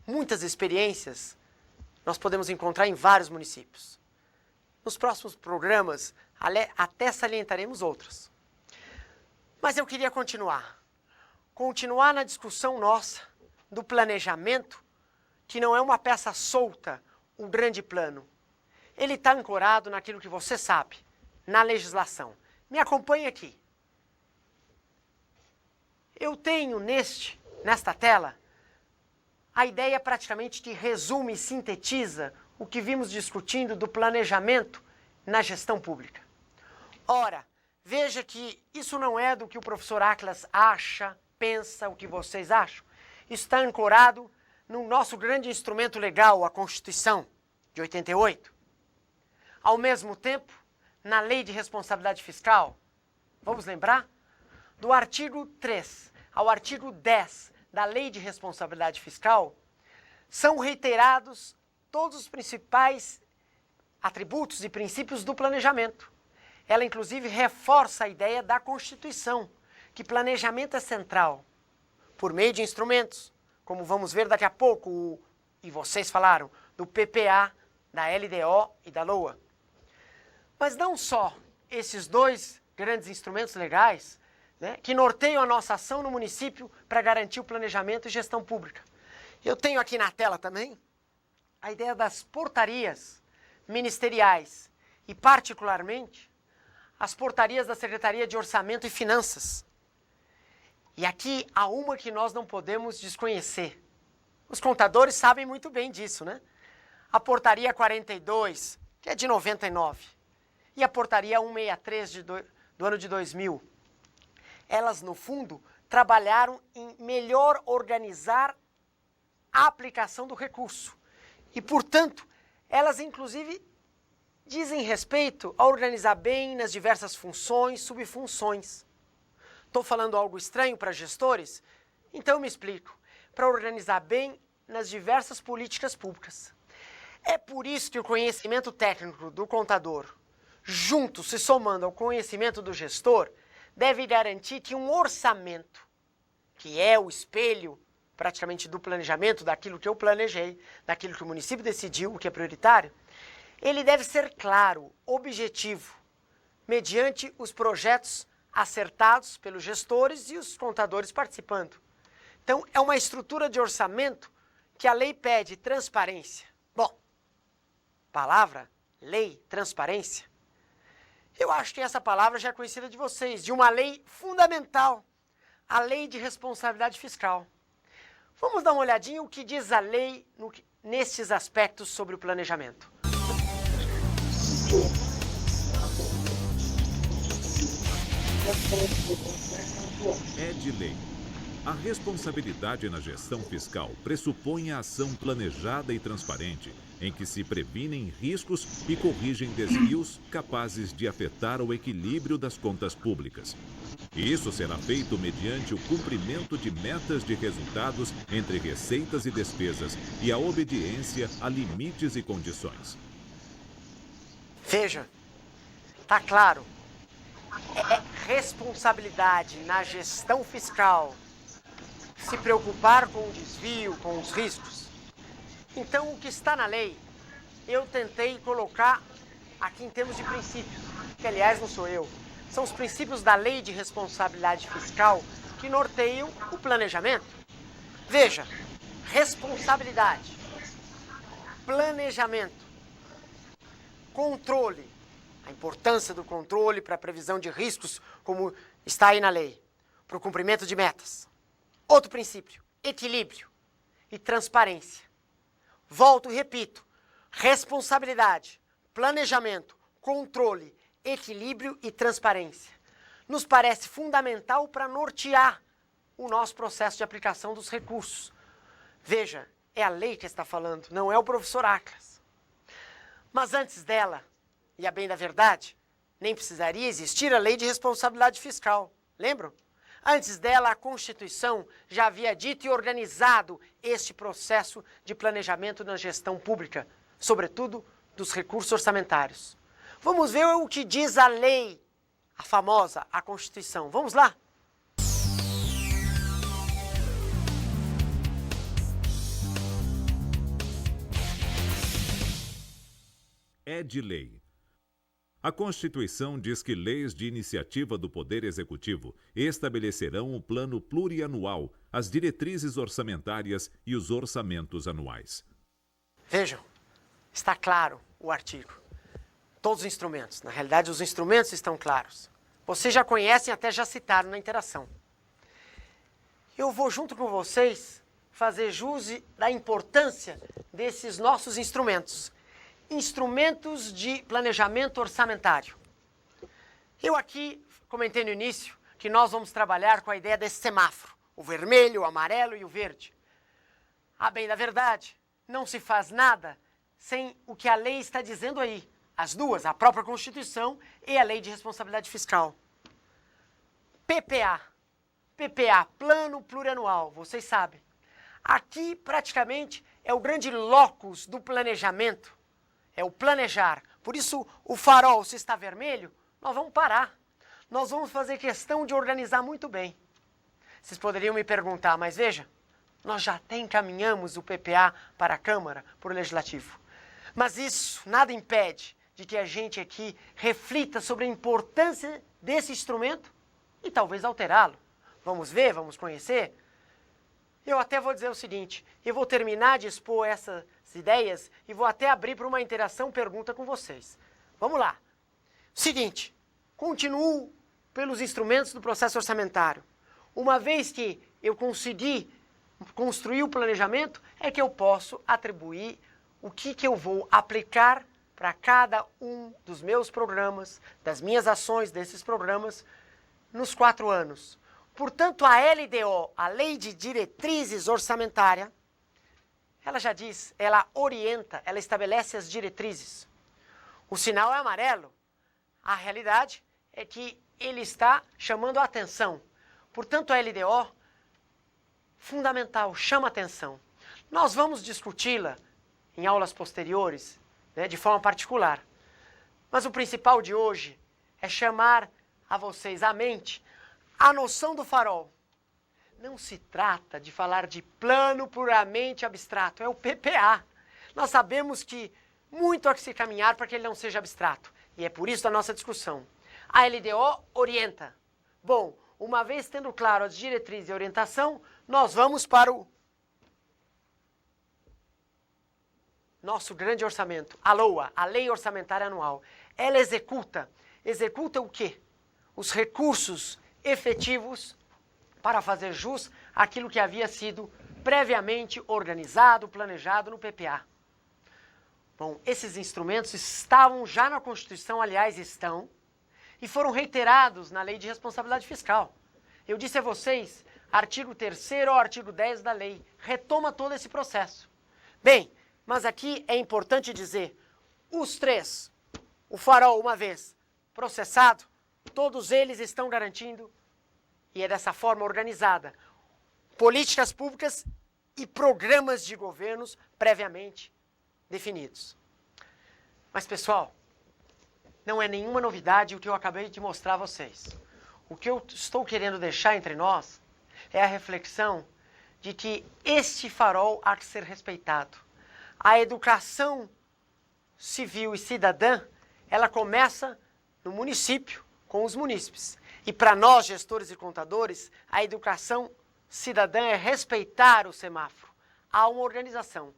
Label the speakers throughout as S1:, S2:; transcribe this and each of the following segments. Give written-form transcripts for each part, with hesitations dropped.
S1: muitas experiências nós podemos encontrar em vários municípios. Nos próximos programas, até salientaremos outras. Mas eu queria continuar na discussão nossa do planejamento, que não é uma peça solta, um grande plano. Ele está ancorado naquilo que você sabe, na legislação. Me acompanhe aqui. Eu tenho nesta tela a ideia praticamente que resume e sintetiza o que vimos discutindo do planejamento na gestão pública. Ora, veja que isso não é do que o professor Atlas acha, pensa, o que vocês acham. Isso está ancorado no nosso grande instrumento legal, a Constituição de 88. Ao mesmo tempo, na Lei de Responsabilidade Fiscal, vamos lembrar? Do artigo 3 ao artigo 10 da Lei de Responsabilidade Fiscal, são reiterados todos os principais atributos e princípios do planejamento. Ela, inclusive, reforça a ideia da Constituição, que planejamento é central, por meio de instrumentos, como vamos ver daqui a pouco, e vocês falaram, do PPA, da LDO e da LOA. Mas não só esses dois grandes instrumentos legais, né, que norteiam a nossa ação no município para garantir o planejamento e gestão pública. Eu tenho aqui na tela também a ideia das portarias ministeriais e, particularmente, as portarias da Secretaria de Orçamento e Finanças. E aqui há uma que nós não podemos desconhecer. Os contadores sabem muito bem disso, né? A portaria 42, que é de 99, e a portaria 163 do ano de 2000. Elas, no fundo, trabalharam em melhor organizar a aplicação do recurso. E, portanto, elas, inclusive, dizem respeito a organizar bem nas diversas funções, subfunções. Estou falando algo estranho para gestores? Então eu me explico. Para organizar bem nas diversas políticas públicas. É por isso que o conhecimento técnico do contador, junto, se somando ao conhecimento do gestor, deve garantir que um orçamento, que é o espelho praticamente do planejamento, daquilo que eu planejei, daquilo que o município decidiu, o que é prioritário, ele deve ser claro, objetivo, mediante os projetos acertados pelos gestores e os contadores participando. Então, é uma estrutura de orçamento que a lei pede transparência. Bom, palavra, lei, transparência. Eu acho que essa palavra já é conhecida de vocês, de uma lei fundamental, a Lei de Responsabilidade Fiscal. Vamos dar uma olhadinha o que diz a lei nesses aspectos sobre o planejamento.
S2: É de lei. A responsabilidade na gestão fiscal pressupõe a ação planejada e transparente, em que se previnem riscos e corrigem desvios capazes de afetar o equilíbrio das contas públicas. Isso será feito mediante o cumprimento de metas de resultados entre receitas e despesas e a obediência a limites e condições.
S1: Veja, está claro, é responsabilidade na gestão fiscal se preocupar com o desvio, com os riscos. Então, o que está na lei, eu tentei colocar aqui em termos de princípios, que aliás não sou eu, são os princípios da Lei de Responsabilidade Fiscal que norteiam o planejamento. Veja, responsabilidade, planejamento, controle, a importância do controle para a previsão de riscos, como está aí na lei, para o cumprimento de metas. Outro princípio, equilíbrio e transparência. Volto e repito, responsabilidade, planejamento, controle, equilíbrio e transparência. Nos parece fundamental para nortear o nosso processo de aplicação dos recursos. Veja, é a lei que está falando, não é o professor Atlas. Mas antes dela, e a bem da verdade, nem precisaria existir a Lei de Responsabilidade Fiscal. Lembram? Antes dela, a Constituição já havia dito e organizado este processo de planejamento na gestão pública, sobretudo dos recursos orçamentários. Vamos ver o que diz a lei, a famosa, a Constituição. Vamos lá?
S2: é de lei. A Constituição diz que leis de iniciativa do Poder Executivo estabelecerão o plano plurianual, as diretrizes orçamentárias e os orçamentos anuais.
S1: Vejam, está claro o artigo. Todos os instrumentos. Na realidade, os instrumentos estão claros. Vocês já conhecem, até já citaram na interação. Eu vou, junto com vocês, fazer jus da importância desses nossos instrumentos. Instrumentos de planejamento orçamentário. Eu aqui comentei no início que nós vamos trabalhar com a ideia desse semáforo. O vermelho, o amarelo e o verde. A bem da verdade, não se faz nada sem o que a lei está dizendo aí. As duas, a própria Constituição e a Lei de Responsabilidade Fiscal. PPA. PPA, Plano Plurianual, vocês sabem. Aqui, praticamente, é o grande locus do planejamento. É o planejar. Por isso, o farol, se está vermelho, nós vamos parar. Nós vamos fazer questão de organizar muito bem. Vocês poderiam me perguntar, mas veja, nós já até encaminhamos o PPA para a Câmara, para o Legislativo. Mas isso nada impede de que a gente aqui reflita sobre a importância desse instrumento e talvez alterá-lo. Vamos ver, vamos conhecer? Eu até vou dizer o seguinte, eu vou terminar de expor essas ideias e vou até abrir para uma interação pergunta com vocês. Vamos lá. Seguinte, continuo pelos instrumentos do processo orçamentário. Uma vez que eu consegui construir o planejamento, é que eu posso atribuir o que eu vou aplicar para cada um dos meus programas, das minhas ações desses programas, nos 4 anos. Portanto, a LDO, a Lei de Diretrizes Orçamentária, ela já diz, ela orienta, ela estabelece as diretrizes. O sinal é amarelo. A realidade é que ele está chamando a atenção. Portanto, a LDO, fundamental, chama a atenção. Nós vamos discuti-la em aulas posteriores, né, de forma particular. Mas o principal de hoje é chamar a vocês à mente a noção do farol. Não se trata de falar de plano puramente abstrato, é o PPA. Nós sabemos que muito há que se caminhar para que ele não seja abstrato. E é por isso a nossa discussão. A LDO orienta. Bom, uma vez tendo claro as diretrizes e orientação, nós vamos para o nosso grande orçamento, a LOA, a Lei Orçamentária Anual. Ela executa o quê? Os recursos efetivos para fazer jus àquilo que havia sido previamente organizado, planejado no PPA. Bom, esses instrumentos estavam já na Constituição, aliás, estão, e foram reiterados na Lei de Responsabilidade Fiscal. Eu disse a vocês, artigo 3º ao artigo 10 da lei, retoma todo esse processo. Bem, mas aqui é importante dizer, os 3, o farol, uma vez processado, todos eles estão garantindo, e é dessa forma organizada, políticas públicas e programas de governos previamente definidos. Mas, pessoal, não é nenhuma novidade o que eu acabei de mostrar a vocês. O que eu estou querendo deixar entre nós é a reflexão de que este farol há que ser respeitado. A educação civil e cidadã, ela começa no município, com os munícipes. E para nós, gestores e contadores, a educação cidadã é respeitar o semáforo. Há uma organização.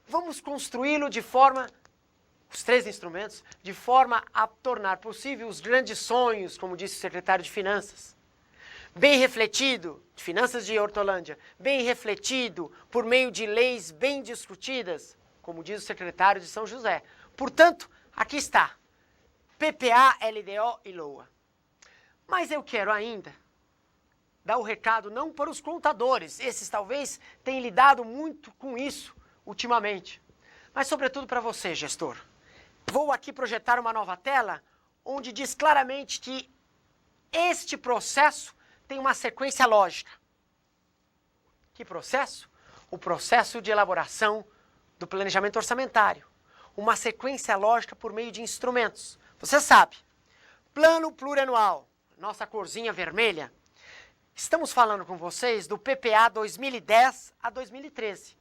S1: Vamos construí-lo de forma, os 3 instrumentos, de forma a tornar possível os grandes sonhos, como disse o secretário de Finanças. Bem refletido, de Finanças de Hortolândia, bem refletido por meio de leis bem discutidas, como diz o secretário de São José. Portanto, aqui está. PPA, LDO e LOA. Mas eu quero ainda dar o recado não para os contadores, esses talvez tenham lidado muito com isso ultimamente, mas sobretudo para você, gestor. Vou aqui projetar uma nova tela onde diz claramente que este processo tem uma sequência lógica. Que processo? O processo de elaboração do planejamento orçamentário. Uma sequência lógica por meio de instrumentos. Você sabe, plano plurianual, nossa corzinha vermelha. Estamos falando com vocês do PPA 2010 a 2013.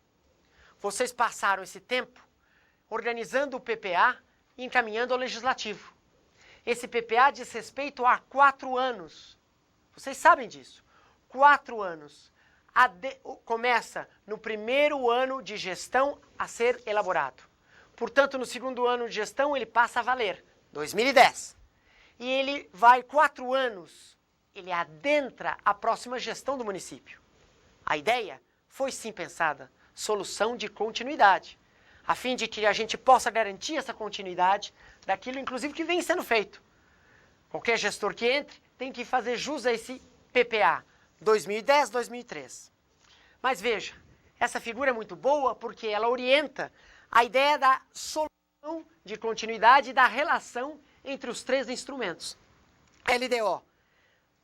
S1: Vocês passaram esse tempo organizando o PPA e encaminhando ao Legislativo. Esse PPA diz respeito a 4 anos. Vocês sabem disso. 4 anos. Começa no primeiro ano de gestão a ser elaborado. Portanto, no segundo ano de gestão, ele passa a valer, 2010. E ele vai 4 anos, ele adentra a próxima gestão do município. A ideia foi sim pensada, solução de continuidade, a fim de que a gente possa garantir essa continuidade daquilo, inclusive, que vem sendo feito. Qualquer gestor que entre tem que fazer jus a esse PPA, 2010, 2003. Mas veja, essa figura é muito boa porque ela orienta a ideia da solução de continuidade e da relação entre os 3 instrumentos. LDO,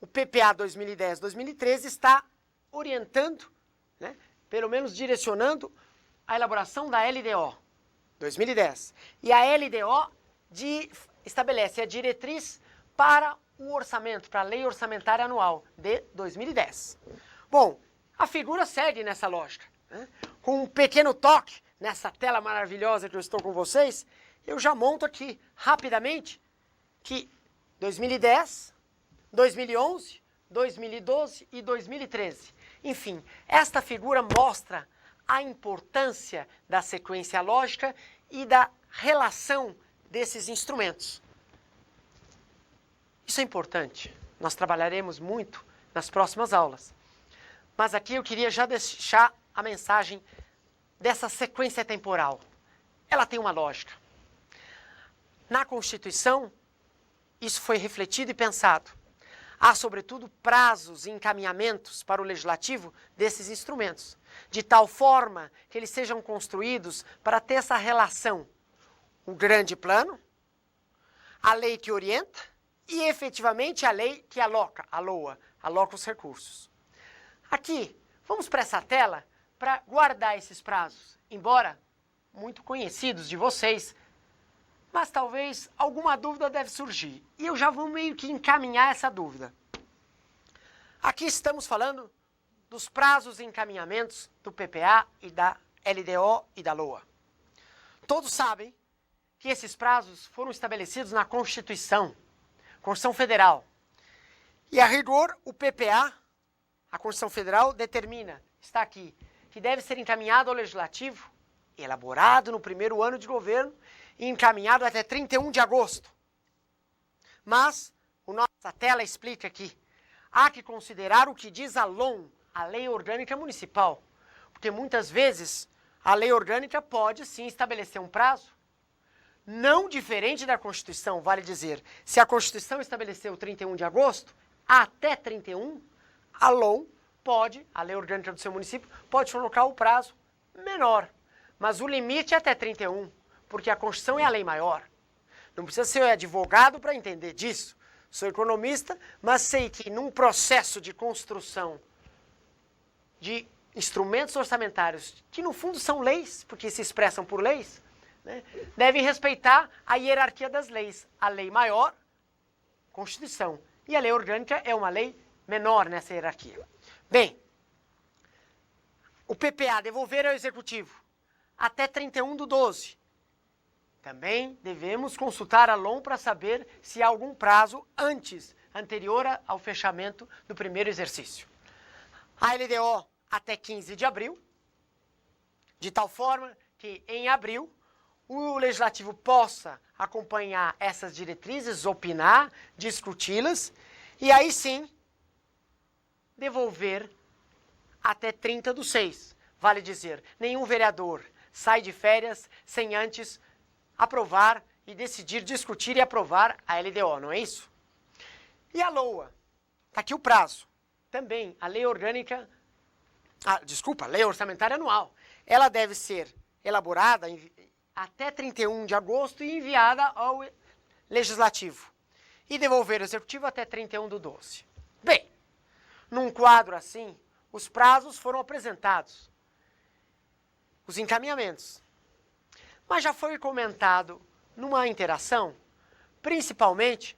S1: o PPA 2010-2013 está orientando, né, pelo menos direcionando a elaboração da LDO 2010. E a LDO estabelece a diretriz para o orçamento, para a Lei Orçamentária Anual de 2010. Bom, a figura segue nessa lógica, né? Com um pequeno toque nessa tela maravilhosa que eu estou com vocês, eu já monto aqui rapidamente que 2010, 2011, 2012 e 2013. Enfim, esta figura mostra a importância da sequência lógica e da relação desses instrumentos. Isso é importante, nós trabalharemos muito nas próximas aulas. Mas aqui eu queria já deixar a mensagem dessa sequência temporal. Ela tem uma lógica. Na Constituição, isso foi refletido e pensado. Há, sobretudo, prazos e encaminhamentos para o Legislativo desses instrumentos, de tal forma que eles sejam construídos para ter essa relação. O grande plano, a lei que orienta e, efetivamente, a lei que aloca os recursos. Aqui, vamos para essa tela para guardar esses prazos, embora muito conhecidos de vocês, mas talvez alguma dúvida deve surgir. E eu já vou meio que encaminhar essa dúvida. Aqui estamos falando dos prazos e encaminhamentos do PPA e da LDO e da LOA. Todos sabem que esses prazos foram estabelecidos na Constituição Federal. E, a rigor, o PPA, a Constituição Federal, determina, está aqui, que deve ser encaminhado ao Legislativo, elaborado no primeiro ano de governo e encaminhado até 31 de agosto. Mas, nossa tela explica aqui, há que considerar o que diz a LOM, a Lei Orgânica Municipal, porque muitas vezes a Lei Orgânica pode sim estabelecer um prazo, não diferente da Constituição, vale dizer, se a Constituição estabeleceu 31 de agosto, até 31, a LOM pode, a Lei Orgânica do seu município, pode colocar o prazo menor, mas o limite é até 31, porque a Constituição é a lei maior. Não precisa ser advogado para entender disso. Sou economista, mas sei que num processo de construção de instrumentos orçamentários, que no fundo são leis, porque se expressam por leis, né, devem respeitar a hierarquia das leis. A lei maior, Constituição, e a lei orgânica é uma lei menor nessa hierarquia. Bem, o PPA devolver ao Executivo até 31/12. Também devemos consultar a LOM para saber se há algum prazo anterior ao fechamento do primeiro exercício. A LDO até 15 de abril, de tal forma que em abril o Legislativo possa acompanhar essas diretrizes, opinar, discuti-las e aí sim devolver até 30/6. Vale dizer, nenhum vereador sai de férias sem antes aprovar e decidir, discutir e aprovar a LDO, não é isso? E a LOA? Está aqui o prazo. Também a Lei Orgânica, Lei Orçamentária Anual. Ela deve ser elaborada até 31 de agosto e enviada ao Legislativo. E devolver ao Executivo até 31/12. Bem, num quadro assim, os prazos foram apresentados. Os encaminhamentos. Mas já foi comentado numa interação, principalmente,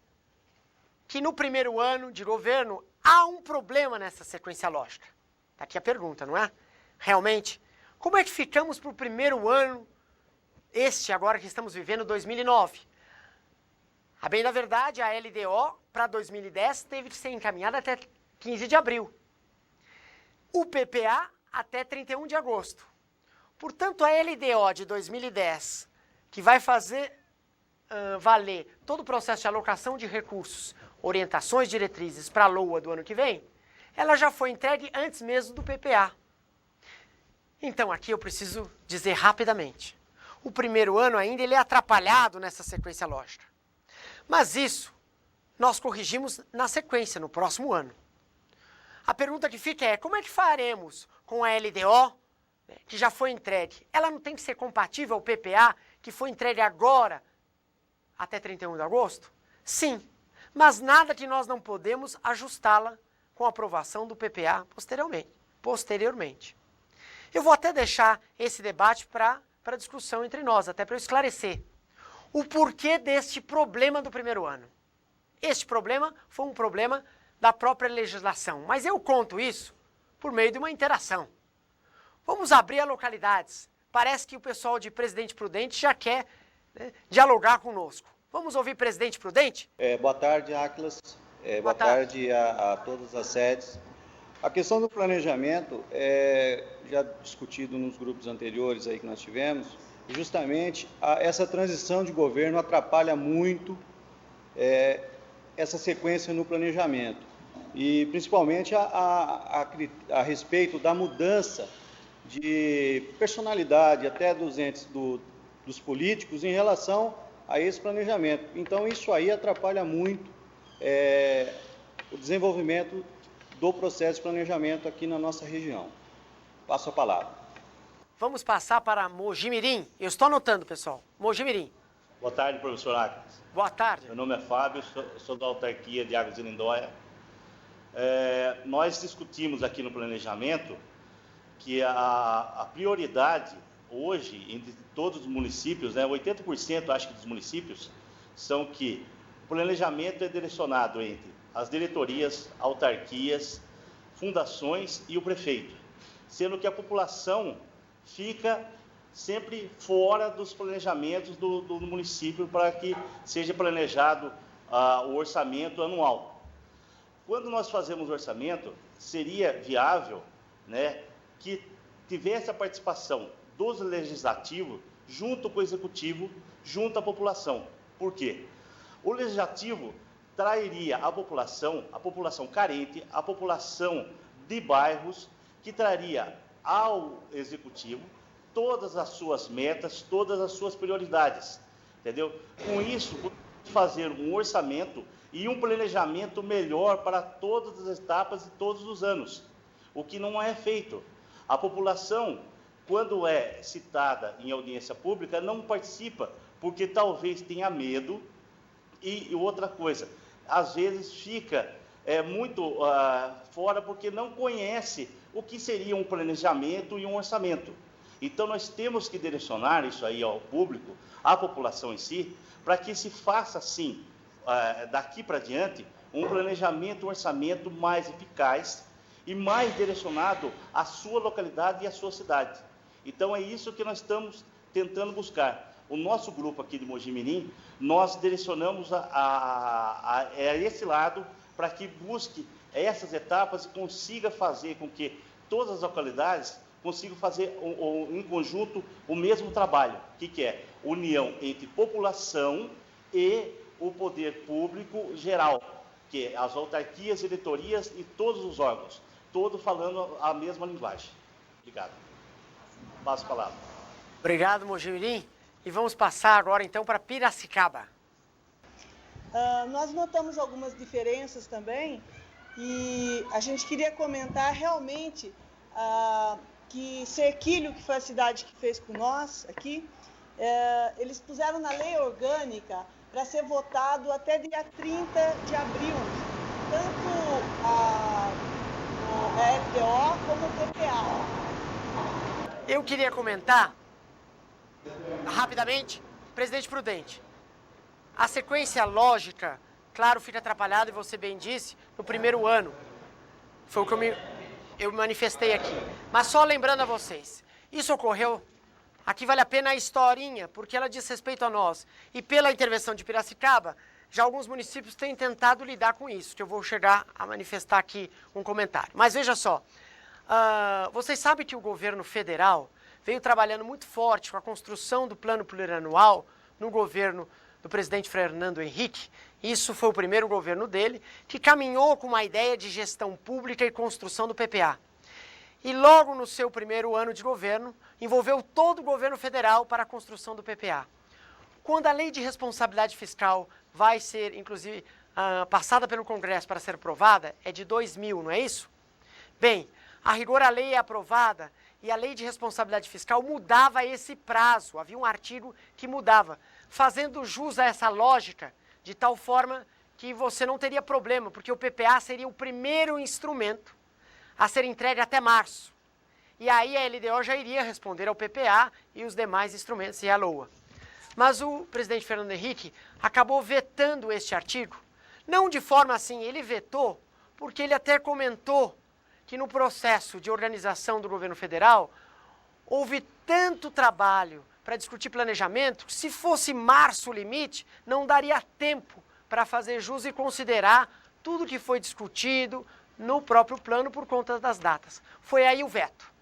S1: que no primeiro ano de governo há um problema nessa sequência lógica. Está aqui a pergunta, não é? Realmente, como é que ficamos para o primeiro ano este agora que estamos vivendo, 2009. A bem da verdade, a LDO para 2010 teve que ser encaminhada até 15 de abril. O PPA até 31 de agosto. Portanto, a LDO de 2010, que vai fazer valer todo o processo de alocação de recursos, orientações, diretrizes para a LOA do ano que vem, ela já foi entregue antes mesmo do PPA. Então, aqui eu preciso dizer rapidamente. O primeiro ano ainda ele é atrapalhado nessa sequência lógica. Mas isso nós corrigimos na sequência, no próximo ano. A pergunta que fica é, como é que faremos com a LDO, que já foi entregue? Ela não tem que ser compatível ao PPA, que foi entregue agora, até 31 de agosto? Sim, mas nada que nós não podemos ajustá-la com a aprovação do PPA posteriormente. Eu vou até deixar esse debate para discussão entre nós, até para eu esclarecer o porquê deste problema do primeiro ano. Este problema foi um problema da própria legislação, mas eu conto isso por meio de uma interação. Vamos abrir as localidades. Parece que o pessoal de Presidente Prudente já quer dialogar conosco. Vamos ouvir Presidente Prudente?
S3: Boa tarde, Áquilas. Boa tarde a todas as sedes. A questão do planejamento é já discutido nos grupos anteriores aí que nós tivemos. Justamente essa transição de governo atrapalha muito essa sequência no planejamento. E principalmente a respeito da mudança de personalidade até dos entes dos políticos em relação a esse planejamento. Então, isso aí atrapalha muito o desenvolvimento do processo de planejamento aqui na nossa região. Passo a palavra.
S1: Vamos passar para Mojimirim. Eu estou anotando, pessoal. Mojimirim.
S4: Boa tarde, professor Áquilas.
S1: Boa tarde.
S4: Meu nome é Fábio, sou da autarquia de Águas de Lindóia. Nós discutimos aqui no planejamento que a prioridade hoje, entre todos os municípios, 80% acho que dos municípios, são que o planejamento é direcionado entre as diretorias, autarquias, fundações e o prefeito, sendo que a população fica sempre fora dos planejamentos do município para que seja planejado o orçamento anual. Quando nós fazemos o orçamento, seria viável, que tivesse a participação dos legislativos junto com o executivo, junto à população. Por quê? O legislativo trairia a população carente, a população de bairros, que traria ao executivo todas as suas metas, todas as suas prioridades, entendeu? Com isso, fazer um orçamento e um planejamento melhor para todas as etapas e todos os anos, o que não é feito. A população, quando é citada em audiência pública, não participa, porque talvez tenha medo. E outra coisa, às vezes fica muito fora porque não conhece o que seria um planejamento e um orçamento. Então, nós temos que direcionar isso aí ao público, à população em si, para que se faça, sim, daqui para diante, um planejamento, um orçamento mais eficaz e mais direcionado à sua localidade e à sua cidade. Então, é isso que nós estamos tentando buscar. O nosso grupo aqui de Mojimirim, nós direcionamos a esse lado para que busque essas etapas e consiga fazer com que todas as localidades consigam fazer em conjunto o mesmo trabalho, que é união entre população e o poder público geral, que é as autarquias, diretorias e todos os órgãos, todos falando a mesma linguagem. Obrigado. Passo a palavra.
S1: Obrigado, Mojimirim. E vamos passar agora, então, para Piracicaba.
S5: Nós notamos algumas diferenças também e a gente queria comentar realmente que Serquilho, que foi a cidade que fez com nós aqui, eles puseram na lei orgânica para ser votado até dia 30 de abril, tanto a LDO como o PPA.
S1: Eu queria comentar rapidamente, Presidente Prudente, a sequência lógica, claro, fica atrapalhada, e você bem disse, no primeiro ano. Foi o que eu manifestei aqui. Mas só lembrando a vocês, isso ocorreu Aqui vale a pena a historinha, porque ela diz respeito a nós. E pela intervenção de Piracicaba, já alguns municípios têm tentado lidar com isso, que eu vou chegar a manifestar aqui um comentário. Mas veja só, vocês sabem que o governo federal veio trabalhando muito forte com a construção do plano plurianual no governo do presidente Fernando Henrique. Isso foi o primeiro governo dele, que caminhou com uma ideia de gestão pública e construção do PPA. E logo no seu primeiro ano de governo, envolveu todo o governo federal para a construção do PPA. Quando a lei de responsabilidade fiscal vai ser, inclusive, passada pelo Congresso para ser aprovada, é de 2000, não é isso? Bem, a rigor a lei é aprovada e a lei de responsabilidade fiscal mudava esse prazo. Havia um artigo que mudava, fazendo jus a essa lógica, de tal forma que você não teria problema, porque o PPA seria o primeiro instrumento a ser entregue até março. E aí a LDO já iria responder ao PPA e os demais instrumentos e a LOA. Mas o presidente Fernando Henrique acabou vetando este artigo. Não de forma assim, ele vetou, porque ele até comentou que no processo de organização do governo federal houve tanto trabalho para discutir planejamento, que se fosse março o limite, não daria tempo para fazer jus e considerar tudo que foi discutido no próprio plano por conta das datas. Foi aí o veto.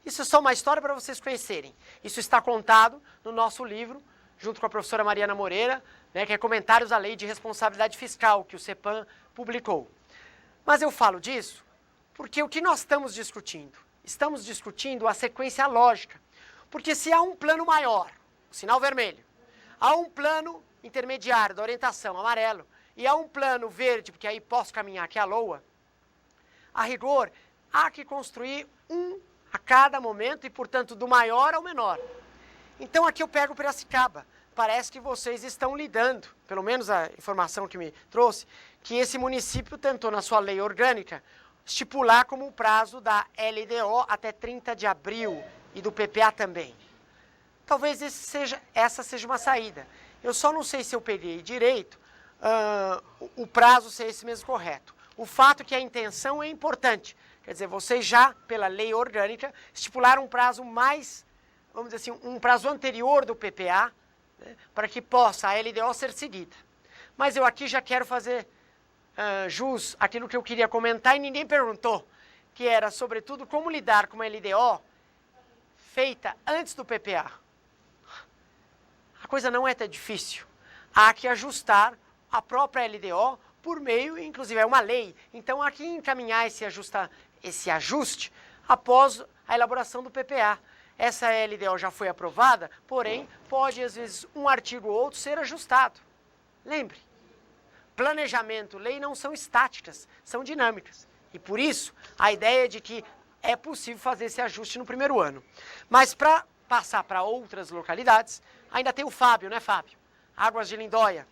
S1: Isso é só uma história para vocês conhecerem. Isso está contado no nosso livro, junto com a professora Mariana Moreira, né, que é Comentários à Lei de Responsabilidade Fiscal, que o CEPAM publicou. Mas eu falo disso porque o que nós estamos discutindo? Estamos discutindo a sequência lógica. Porque se há um plano maior, o sinal vermelho, há um plano intermediário da orientação, amarelo, e há um plano verde, porque aí posso caminhar, que é a LOA, a rigor, há que construir um a cada momento e, portanto, do maior ao menor. Então, aqui eu pego Piracicaba. Parece que vocês estão lidando, pelo menos a informação que me trouxe, que esse município tentou, na sua lei orgânica, estipular como o prazo da LDO até 30 de abril e do PPA também. Talvez essa seja uma saída. Eu só não sei se eu peguei direito o prazo ser esse mesmo correto. O fato é que a intenção é importante. Quer dizer, vocês já, pela lei orgânica, estipularam um prazo mais, vamos dizer assim, um prazo anterior do PPA, né, para que possa a LDO ser seguida. Mas eu aqui já quero fazer jus àquilo que eu queria comentar e ninguém perguntou, que era, sobretudo, como lidar com uma LDO feita antes do PPA. A coisa não é tão difícil. Há que ajustar a própria LDO por meio, inclusive, é uma lei. Então, há que encaminhar esse ajuste após a elaboração do PPA. Essa LDO já foi aprovada, porém, pode, às vezes, um artigo ou outro ser ajustado. Lembre, planejamento, lei não são estáticas, são dinâmicas. E, por isso, a ideia de que é possível fazer esse ajuste no primeiro ano. Mas, para passar para outras localidades, ainda tem o Fábio, né, Fábio? Águas de Lindóia,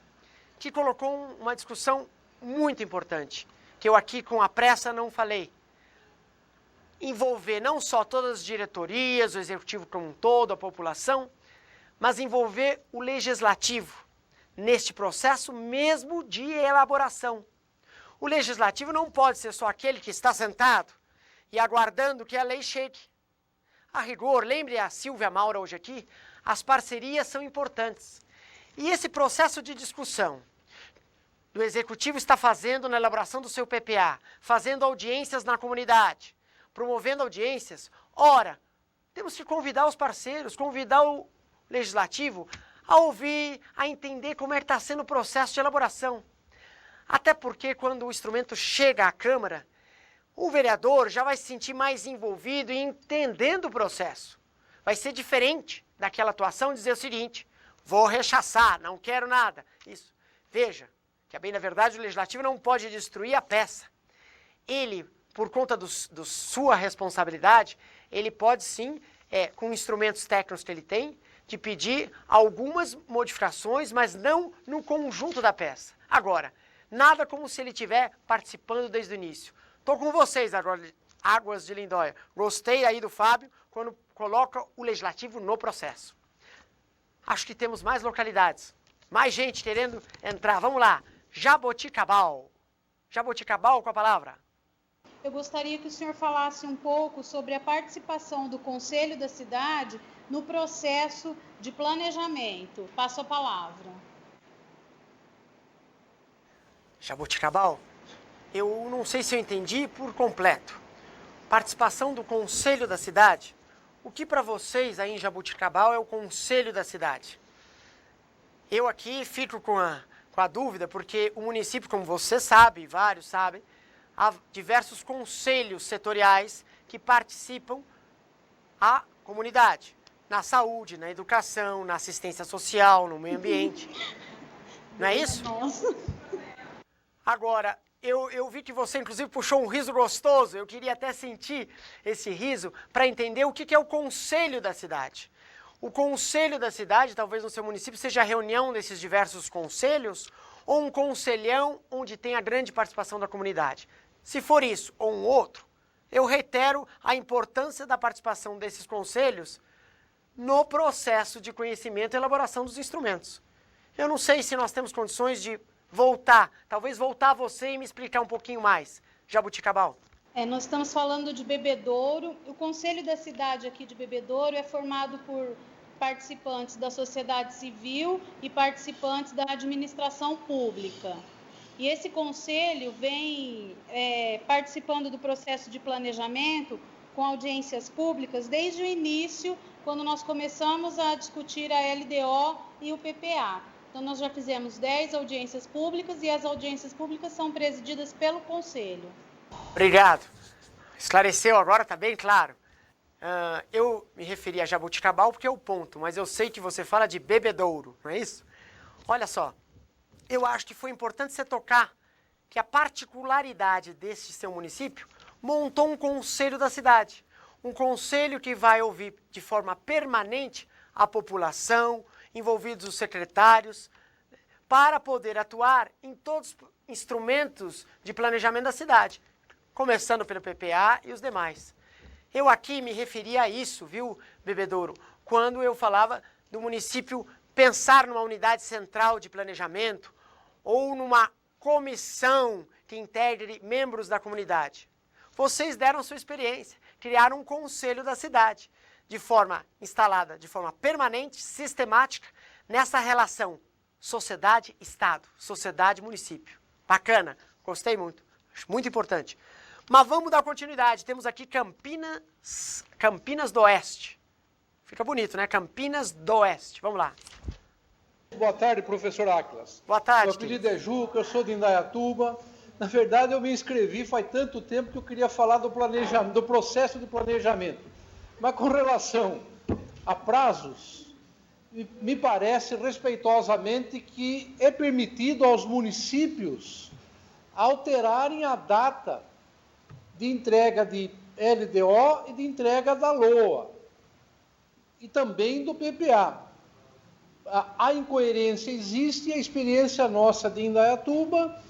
S1: que colocou uma discussão muito importante, que eu aqui com a pressa não falei. Envolver não só todas as diretorias, o executivo como um todo, a população, mas envolver o legislativo neste processo mesmo de elaboração. O legislativo não pode ser só aquele que está sentado e aguardando que a lei chegue. A rigor, lembre a Silvia Maura hoje aqui, as parcerias são importantes. E esse processo de discussão do Executivo está fazendo na elaboração do seu PPA, fazendo audiências na comunidade, promovendo audiências, ora, temos que convidar os parceiros, convidar o Legislativo a ouvir, a entender como é que está sendo o processo de elaboração. Até porque quando o instrumento chega à Câmara, o vereador já vai se sentir mais envolvido e entendendo o processo. Vai ser diferente daquela atuação dizer o seguinte, vou rechaçar, não quero nada. Isso. Veja, que bem na verdade o Legislativo não pode destruir a peça. Ele, por conta do sua responsabilidade, ele pode sim, com instrumentos técnicos que ele tem, de pedir algumas modificações, mas não no conjunto da peça. Agora, nada como se ele estiver participando desde o início. Estou com vocês agora, Águas de Lindóia. Gostei aí do Fábio, quando coloca o Legislativo no processo. Acho que temos mais localidades, mais gente querendo entrar. Vamos lá, Jaboticabal. Jaboticabal, com a palavra.
S6: Eu gostaria que o senhor falasse um pouco sobre a participação do Conselho da Cidade no processo de planejamento. Passo a palavra.
S1: Jaboticabal, eu não sei se eu entendi por completo. Participação do Conselho da Cidade. O que para vocês aí em Jaboticabal é o Conselho da Cidade? Eu aqui fico com a dúvida, porque o município, como você sabe, vários sabem, há diversos conselhos setoriais que participam a comunidade, na saúde, na educação, na assistência social, no meio ambiente. Não é isso?
S6: Nossa.
S1: Agora, eu vi que você, inclusive, puxou um riso gostoso. Eu queria até sentir esse riso para entender o que é o Conselho da Cidade. O Conselho da Cidade, talvez no seu município, seja a reunião desses diversos conselhos ou um conselhão onde tem a grande participação da comunidade. Se for isso ou um outro, eu reitero a importância da participação desses conselhos no processo de conhecimento e elaboração dos instrumentos. Eu não sei se nós temos condições de talvez voltar a você e me explicar um pouquinho mais. Jaboticabal.
S6: Nós estamos falando de Bebedouro. O Conselho da Cidade aqui de Bebedouro é formado por participantes da sociedade civil e participantes da administração pública. E esse conselho vem participando do processo de planejamento com audiências públicas desde o início, quando nós começamos a discutir a LDO e o PPA. Então, nós já fizemos 10 audiências públicas e as audiências públicas são presididas pelo Conselho.
S1: Obrigado. Esclareceu agora, está bem claro. Eu me referi a Jaboticabal porque é o ponto, mas eu sei que você fala de Bebedouro, não é isso? Olha só, eu acho que foi importante você tocar que a particularidade deste seu município montou um conselho da cidade. Um conselho que vai ouvir de forma permanente a população, envolvidos os secretários, para poder atuar em todos os instrumentos de planejamento da cidade, começando pelo PPA e os demais. Eu aqui me referi a isso, viu, Bebedouro, quando eu falava do município pensar numa unidade central de planejamento ou numa comissão que integre membros da comunidade. Vocês deram sua experiência, criaram um conselho da cidade, de forma instalada, de forma permanente, sistemática, nessa relação sociedade-estado, sociedade-município. Bacana, gostei muito, acho muito importante. Mas vamos dar continuidade, temos aqui Campinas do Oeste. Fica bonito, né? Campinas do Oeste, vamos lá.
S7: Boa tarde, professor Áquilas.
S1: Boa tarde.
S7: Meu apelido é Juca, eu sou de Indaiatuba. Na verdade, eu me inscrevi faz tanto tempo que eu queria falar do planejamento, do processo de planejamento. Mas com relação a prazos, me parece respeitosamente que é permitido aos municípios alterarem a data de entrega de LDO e de entrega da LOA e também do PPA. A incoerência existe e a experiência nossa de Indaiatuba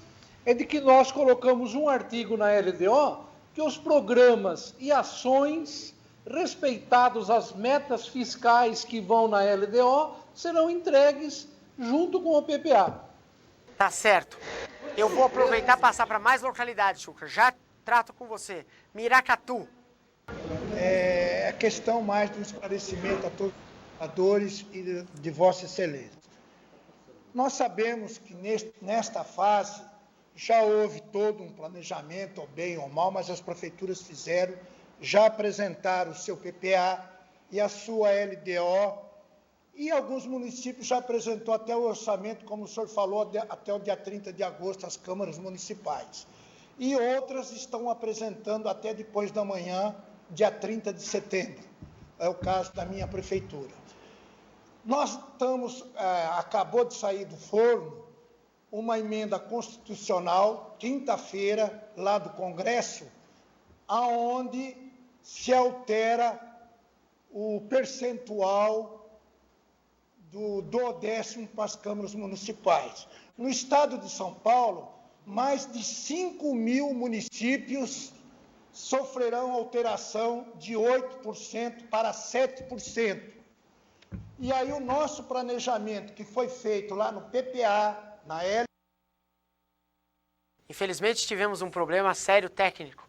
S7: é de que nós colocamos um artigo na LDO que os programas e ações respeitados as metas fiscais que vão na LDO, serão entregues junto com o PPA.
S1: Tá certo. Eu vou aproveitar e passar para mais localidades, Chuca. Já trato com você. Miracatu.
S8: É a questão mais do esclarecimento a todos os senadores e de Vossa Excelência. Nós sabemos que nesta fase já houve todo um planejamento, ou bem ou mal, mas as prefeituras fizeram, já apresentaram o seu PPA e a sua LDO, e alguns municípios já apresentou até o orçamento, como o senhor falou, até o dia 30 de agosto, às câmaras municipais. E outras estão apresentando até depois da manhã, dia 30 de setembro. É o caso da minha prefeitura. Nós estamos, acabou de sair do forno, uma emenda constitucional, quinta-feira, lá do Congresso, aonde se altera o percentual do duodécimo para as câmaras municipais. No estado de São Paulo, mais de 5.000 municípios sofrerão alteração de 8% para 7%. E aí o nosso planejamento que foi feito lá no PPA, na L...
S1: Infelizmente tivemos um problema sério técnico.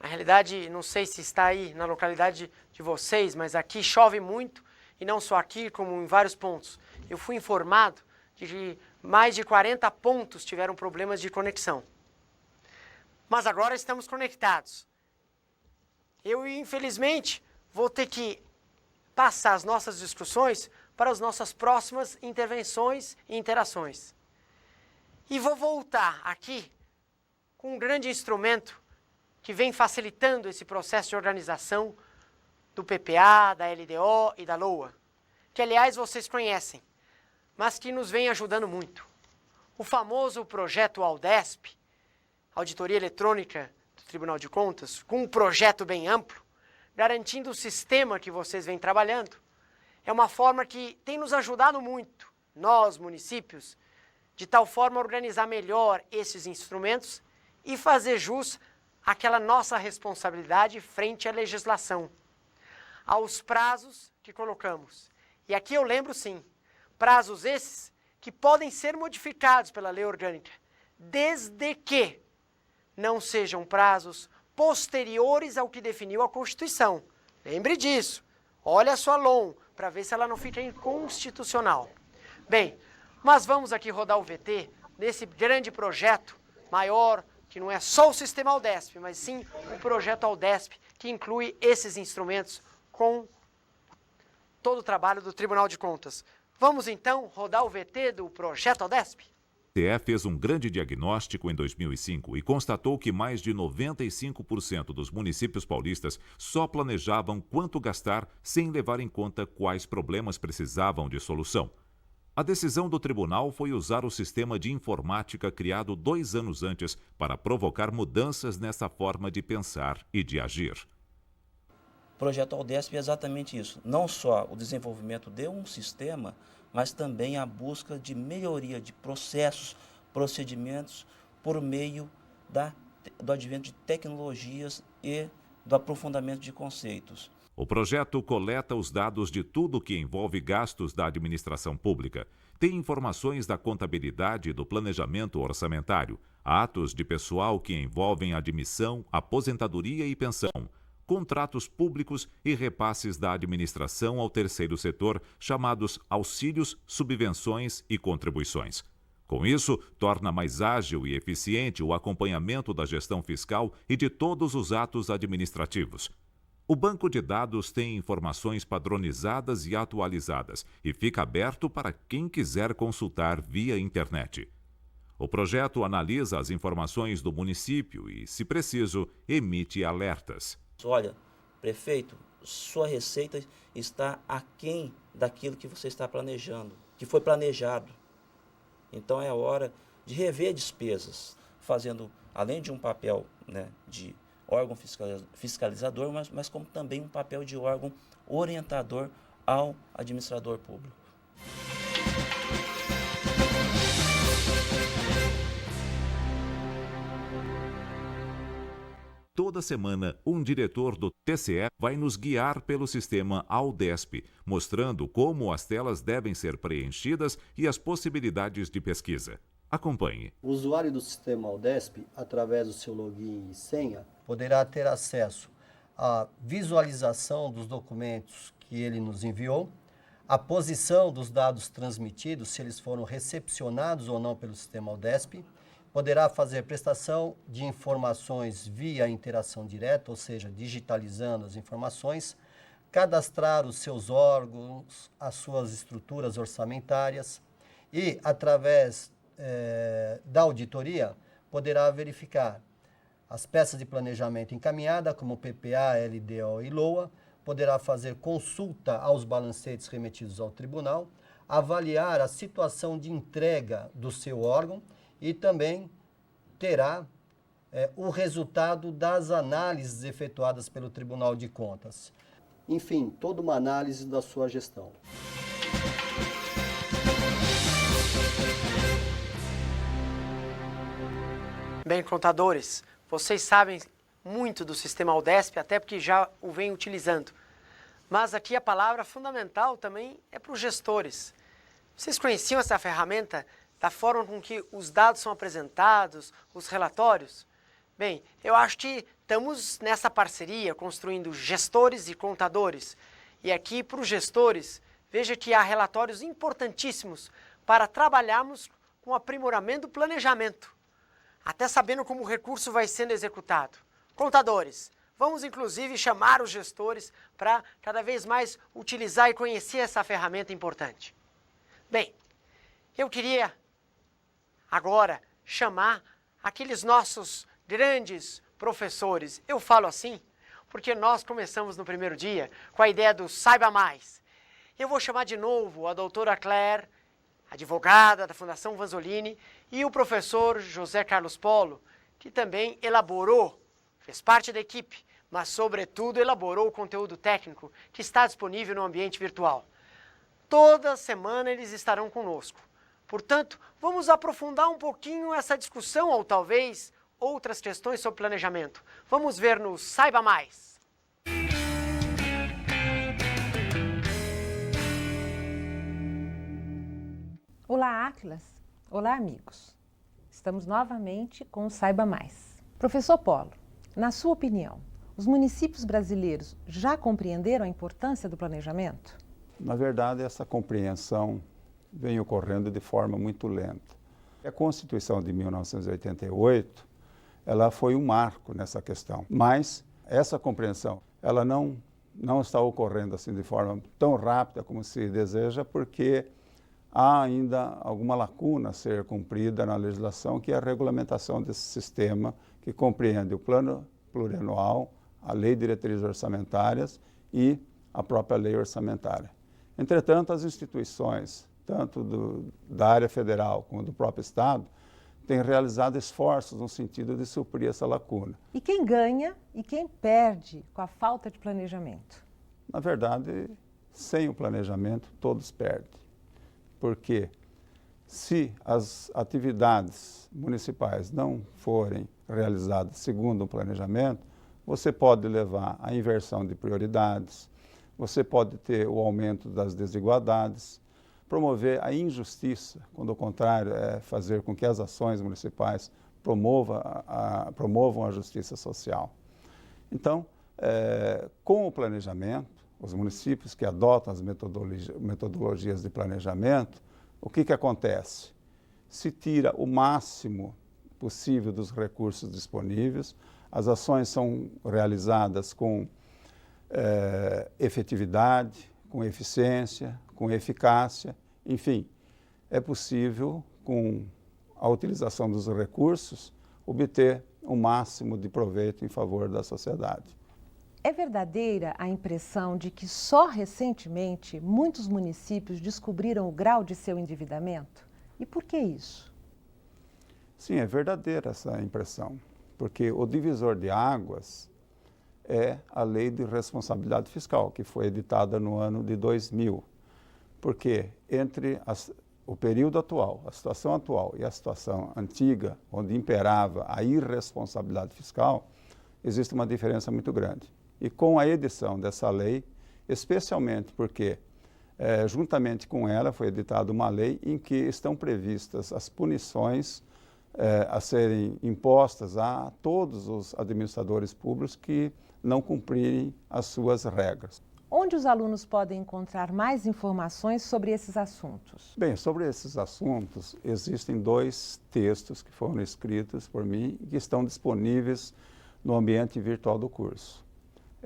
S1: Na realidade, não sei se está aí na localidade de vocês, mas aqui chove muito e não só aqui, como em vários pontos. Eu fui informado de que mais de 40 pontos tiveram problemas de conexão. Mas agora estamos conectados. Eu, infelizmente, vou ter que passar as nossas discussões para as nossas próximas intervenções e interações. E vou voltar aqui com um grande instrumento que vem facilitando esse processo de organização do PPA, da LDO e da LOA, que, aliás, vocês conhecem, mas que nos vem ajudando muito. O famoso projeto Aldesp, Auditoria Eletrônica do Tribunal de Contas, com um projeto bem amplo, garantindo o sistema que vocês vêm trabalhando, é uma forma que tem nos ajudado muito, nós, municípios, de tal forma organizar melhor esses instrumentos e fazer jus àquela nossa responsabilidade frente à legislação, aos prazos que colocamos. E aqui eu lembro, sim, prazos esses que podem ser modificados pela lei orgânica, desde que não sejam prazos posteriores ao que definiu a Constituição. Lembre disso. Olha a sua LOM, para ver se ela não fica inconstitucional. Bem, mas vamos aqui rodar o VT nesse grande projeto maior, que não é só o sistema Aldesp, mas sim o projeto Aldesp, que inclui esses instrumentos com todo o trabalho do Tribunal de Contas. Vamos então rodar o VT do projeto Aldesp?
S2: O TE fez um grande diagnóstico em 2005 e constatou que mais de 95% dos municípios paulistas só planejavam quanto gastar sem levar em conta quais problemas precisavam de solução. A decisão do tribunal foi usar o sistema de informática criado 2 anos antes para provocar mudanças nessa forma de pensar e de agir.
S9: O projeto Aldesp é exatamente isso, não só o desenvolvimento de um sistema, mas também a busca de melhoria de processos, procedimentos, por meio do advento de tecnologias e do aprofundamento de conceitos.
S2: O projeto coleta os dados de tudo que envolve gastos da administração pública, tem informações da contabilidade e do planejamento orçamentário, atos de pessoal que envolvem admissão, aposentadoria e pensão, contratos públicos e repasses da administração ao terceiro setor, chamados auxílios, subvenções e contribuições. Com isso, torna mais ágil e eficiente o acompanhamento da gestão fiscal e de todos os atos administrativos. O banco de dados tem informações padronizadas e atualizadas e fica aberto para quem quiser consultar via internet. O projeto analisa as informações do município e, se preciso, emite alertas.
S9: Olha, prefeito, sua receita está aquém daquilo que você está planejando, que foi planejado. Então é hora de rever despesas, fazendo, além de um papel, de órgão fiscalizador, mas como também um papel de órgão orientador ao administrador público.
S2: Toda semana, um diretor do TCE vai nos guiar pelo sistema Aldesp, mostrando como as telas devem ser preenchidas e as possibilidades de pesquisa. Acompanhe.
S10: O usuário do sistema Aldesp, através do seu login e senha, poderá ter acesso à visualização dos documentos que ele nos enviou, a posição dos dados transmitidos, se eles foram recepcionados ou não pelo sistema Aldesp, poderá fazer prestação de informações via interação direta, ou seja, digitalizando as informações, cadastrar os seus órgãos, as suas estruturas orçamentárias e, através da auditoria, poderá verificar as peças de planejamento encaminhadas, como PPA, LDO e LOA, poderá fazer consulta aos balancetes remetidos ao tribunal, avaliar a situação de entrega do seu órgão e também terá o resultado das análises efetuadas pelo Tribunal de Contas. Enfim, toda uma análise da sua gestão.
S1: Bem, contadores, vocês sabem muito do sistema Aldesp, até porque já o vem utilizando. Mas aqui a palavra fundamental também é para os gestores. Vocês conheciam essa ferramenta da forma com que os dados são apresentados, os relatórios? Bem, eu acho que estamos nessa parceria, construindo gestores e contadores. E aqui, para os gestores, veja que há relatórios importantíssimos para trabalharmos com o aprimoramento do planejamento, até sabendo como o recurso vai sendo executado. Contadores, vamos inclusive chamar os gestores para cada vez mais utilizar e conhecer essa ferramenta importante. Bem, eu queria agora chamar aqueles nossos grandes professores. Eu falo assim porque nós começamos no primeiro dia com a ideia do Saiba Mais. Eu vou chamar de novo a doutora Claire, advogada da Fundação Vanzolini, e o professor José Carlos Polo, que também elaborou, fez parte da equipe, mas sobretudo elaborou o conteúdo técnico que está disponível no ambiente virtual. Toda semana eles estarão conosco. Portanto, vamos aprofundar um pouquinho essa discussão ou talvez outras questões sobre planejamento. Vamos ver no Saiba Mais.
S11: Olá, Atlas. Olá, amigos. Estamos novamente com o Saiba Mais. Professor Polo, na sua opinião, os municípios brasileiros já compreenderam a importância do planejamento?
S12: Na verdade, essa compreensão vem ocorrendo de forma muito lenta. A Constituição de 1988, ela foi um marco nessa questão, mas essa compreensão, ela não está ocorrendo assim de forma tão rápida como se deseja, porque há ainda alguma lacuna a ser cumprida na legislação, que é a regulamentação desse sistema que compreende o plano plurianual, a lei de diretrizes orçamentárias e a própria lei orçamentária. Entretanto, as instituições, tanto da área federal como do próprio Estado, têm realizado esforços no sentido de suprir essa lacuna.
S11: E quem ganha e quem perde com a falta de planejamento?
S12: Na verdade, sem o planejamento, todos perdem. Porque se as atividades municipais não forem realizadas segundo o planejamento, você pode levar à inversão de prioridades, você pode ter o aumento das desigualdades, promover a injustiça, quando o contrário é fazer com que as ações municipais promovam a justiça social. Então, com o planejamento, os municípios que adotam as metodologias de planejamento, o que acontece? Se tira o máximo possível dos recursos disponíveis, as ações são realizadas com efetividade, com eficiência, com eficácia, enfim, é possível, com a utilização dos recursos, obter o máximo de proveito em favor da sociedade.
S11: É verdadeira a impressão de que só recentemente muitos municípios descobriram o grau de seu endividamento? E por que isso?
S12: Sim, é verdadeira essa impressão, porque o divisor de águas é a Lei de Responsabilidade Fiscal, que foi editada no ano de 2000. Porque entre o período atual, a situação atual e a situação antiga, onde imperava a irresponsabilidade fiscal, existe uma diferença muito grande. E com a edição dessa lei, especialmente porque, juntamente com ela, foi editada uma lei em que estão previstas as punições a serem impostas a todos os administradores públicos que não cumprirem as suas regras.
S11: Onde os alunos podem encontrar mais informações sobre esses assuntos?
S12: Bem, sobre esses assuntos, existem 2 textos que foram escritos por mim e que estão disponíveis no ambiente virtual do curso.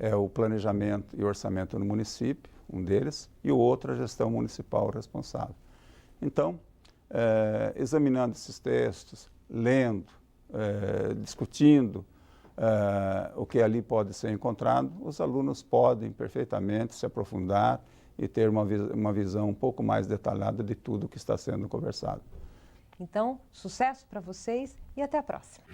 S12: É o Planejamento e Orçamento no Município, um deles, e o outro, a Gestão Municipal Responsável. Então, examinando esses textos, lendo, discutindo o que ali pode ser encontrado, os alunos podem perfeitamente se aprofundar e ter uma visão um pouco mais detalhada de tudo que está sendo conversado.
S11: Então, sucesso para vocês e até a próxima.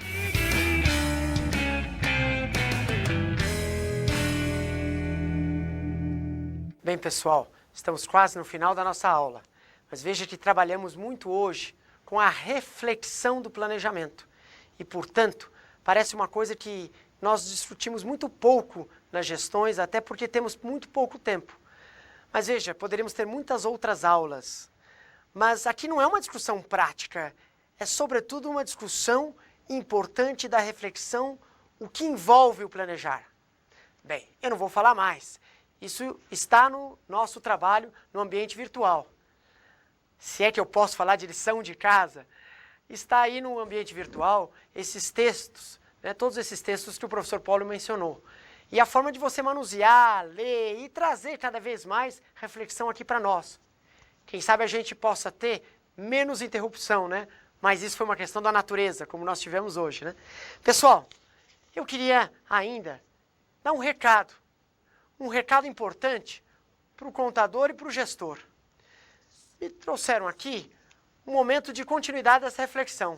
S1: Bem, pessoal, estamos quase no final da nossa aula, mas veja que trabalhamos muito hoje com a reflexão do planejamento e, portanto, parece uma coisa que nós discutimos muito pouco nas gestões, até porque temos muito pouco tempo. Mas veja, poderíamos ter muitas outras aulas. Mas aqui não é uma discussão prática, é sobretudo uma discussão importante da reflexão, o que envolve o planejar. Bem, eu não vou falar mais. Isso está no nosso trabalho no ambiente virtual. Se é que eu posso falar de lição de casa, está aí no ambiente virtual esses textos, né, todos esses textos que o professor Paulo mencionou. E a forma de você manusear, ler e trazer cada vez mais reflexão aqui para nós. Quem sabe a gente possa ter menos interrupção, né? Mas isso foi uma questão da natureza, como nós tivemos hoje, né? Pessoal, eu queria ainda dar um recado importante para o contador e para o gestor. Me trouxeram aqui um momento de continuidade dessa reflexão.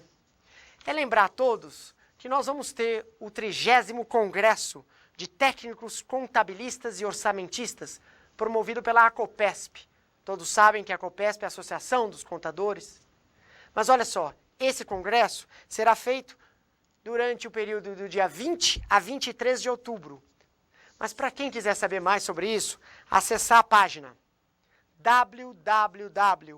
S1: É lembrar a todos que nós vamos ter o 30º Congresso de Técnicos Contabilistas e Orçamentistas, promovido pela ACOPESP. Todos sabem que a ACOPESP é a Associação dos Contadores. Mas olha só, esse congresso será feito durante o período do dia 20 a 23 de outubro. Mas para quem quiser saber mais sobre isso, acessar a página www.acopesp,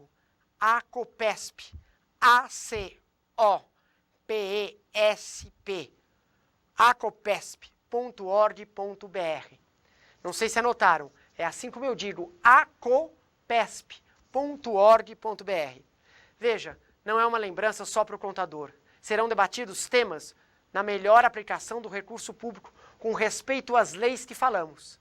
S1: acopesp.org.br. Não sei se anotaram, é assim como eu digo, acopesp.org.br. Veja, não é uma lembrança só para o contador. Serão debatidos temas na melhor aplicação do recurso público, com respeito às leis que falamos.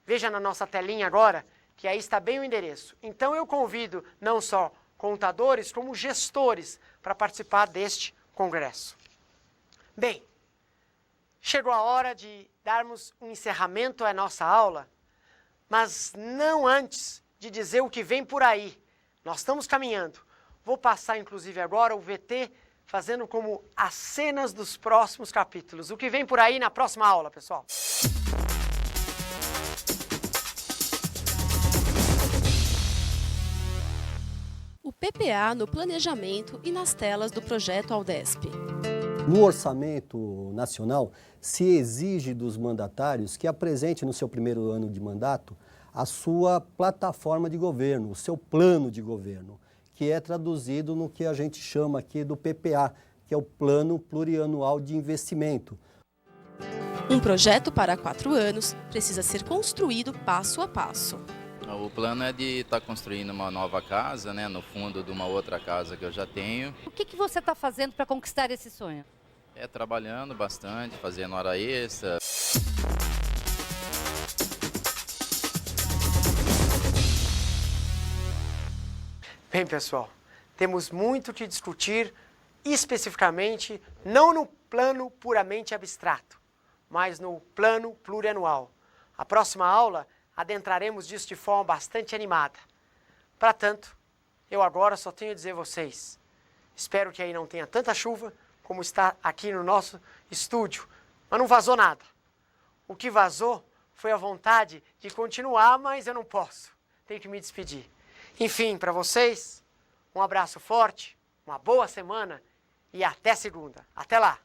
S1: Veja na nossa telinha agora, que aí está bem o endereço. Então eu convido não só contadores, como gestores para participar deste congresso. Bem, chegou a hora de darmos um encerramento à nossa aula, mas não antes de dizer o que vem por aí. Nós estamos caminhando. Vou passar, inclusive, agora o VT, fazendo como as cenas dos próximos capítulos. O que vem por aí na próxima aula, pessoal?
S13: O PPA no planejamento e nas telas do projeto Aldesp.
S10: No orçamento nacional, se exige dos mandatários que apresente no seu primeiro ano de mandato a sua plataforma de governo, o seu plano de governo, que é traduzido no que a gente chama aqui do PPA, que é o Plano Plurianual de Investimento.
S13: Um projeto para 4 anos precisa ser construído passo a passo.
S14: O plano é de estar construindo uma nova casa, né, no fundo de uma outra casa que eu já tenho.
S15: O que você está fazendo para conquistar esse sonho?
S14: É trabalhando bastante, fazendo hora extra.
S1: Bem, pessoal, temos muito que discutir, especificamente, não no plano puramente abstrato, mas no plano plurianual. A próxima aula adentraremos disso de forma bastante animada. Para tanto, eu agora só tenho a dizer a vocês, espero que aí não tenha tanta chuva como está aqui no nosso estúdio, mas não vazou nada. O que vazou foi a vontade de continuar, mas eu não posso, tenho que me despedir. Enfim, para vocês, um abraço forte, uma boa semana e até segunda. Até lá!